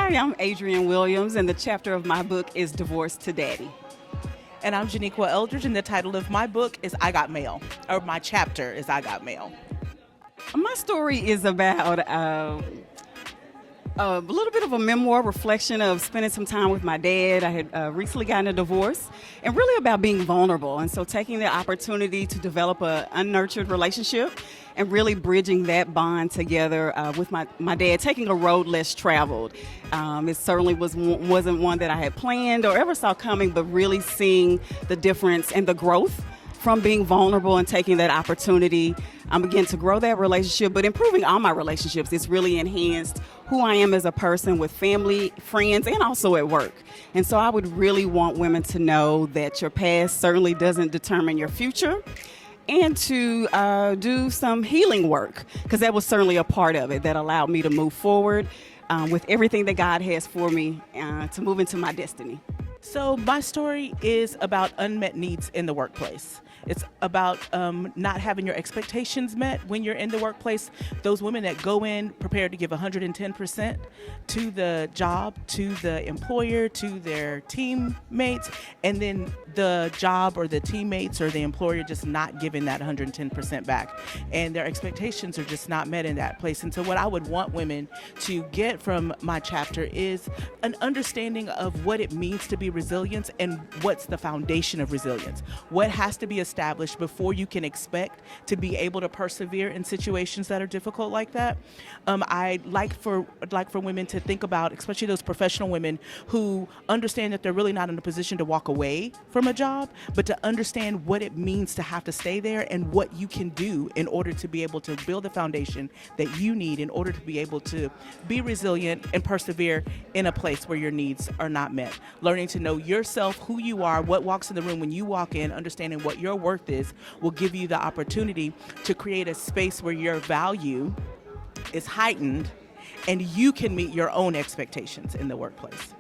Hi, I'm Adrienne Williams, and the chapter of my book is Divorce to Daddy. And I'm Janiqua Eldridge, and the title of my book is I Got Mail, or my chapter is I Got Mail. My story is about a little bit of a memoir reflection of spending some time with my dad. I had recently gotten a divorce, and really about being vulnerable. And so taking the opportunity to develop an unnurtured relationship and really bridging that bond together with my dad, taking a road less traveled. It certainly wasn't one that I had planned or ever saw coming, but really seeing the difference and the growth from being vulnerable and taking that opportunity again to grow that relationship, but improving all my relationships. It's really enhanced who I am as a person with family, friends, and also at work. And so I would really want women to know that your past certainly doesn't determine your future, and to do some healing work, because that was certainly a part of it that allowed me to move forward with everything that God has for me to move into my destiny. So my story is about unmet needs in the workplace. It's about not having your expectations met when you're in the workplace. Those women that go in prepared to give 110% to the job, to the employer, to their teammates, and then the job or the teammates or the employer just not giving that 110% back. And their expectations are just not met in that place. And so what I would want women to get from my chapter is an understanding of what it means to be resilient and what's the foundation of resilience. What has to be established before you can expect to be able to persevere in situations that are difficult like that. I'd like for women to think about, especially those professional women who understand that they're really not in a position to walk away from a job, but to understand what it means to have to stay there and what you can do in order to be able to build the foundation that you need in order to be able to be resilient and persevere in a place where your needs are not met. Learning to know yourself, who you are, what walks in the room when you walk in, understanding what your worth is, will give you the opportunity to create a space where your value is heightened and you can meet your own expectations in the workplace.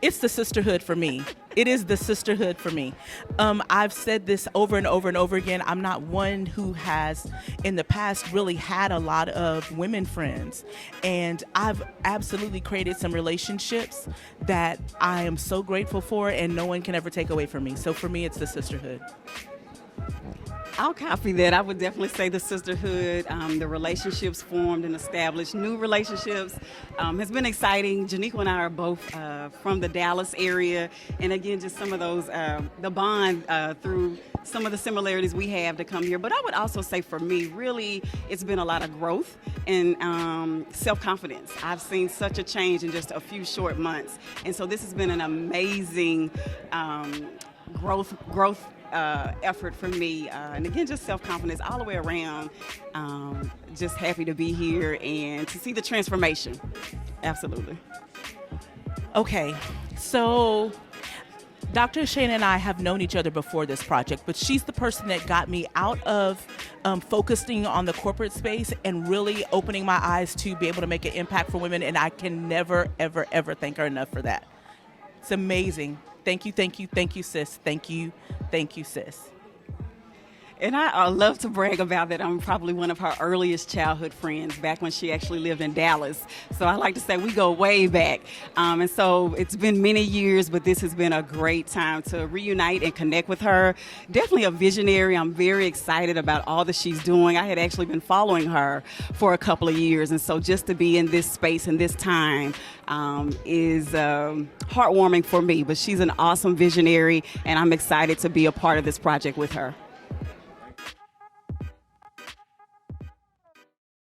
It's the sisterhood for me. It is the sisterhood for me. I've said this over and over and over again. I'm not one who has, in the past, really had a lot of women friends. And I've absolutely created some relationships that I am so grateful for and no one can ever take away from me. So for me, it's the sisterhood. I'll copy that. I would definitely say the sisterhood, the relationships formed and established, new relationships, has been exciting. Janiqua and I are both from the Dallas area, and again, just some of those, the bond through some of the similarities we have to come here. But I would also say for me, really, it's been a lot of growth and self-confidence. I've seen such a change in just a few short months, and so this has been an amazing growth effort for me, and again, just self-confidence all the way around. Just happy to be here and to see the transformation. Absolutely. Okay, so Dr. Shana and I have known each other before this project, but she's the person that got me out of focusing on the corporate space and really opening my eyes to be able to make an impact for women, and I can never, ever, ever thank her enough for that. It's amazing. Thank you, thank you, thank you, sis. Thank you, sis. And I love to brag about that. I'm probably one of her earliest childhood friends back when she actually lived in Dallas. So I like to say we go way back. And so it's been many years, but this has been a great time to reunite and connect with her. Definitely a visionary. I'm very excited about all that she's doing. I had actually been following her for a couple of years. And so just to be in this space and this time is heartwarming for me. But she's an awesome visionary, and I'm excited to be a part of this project with her.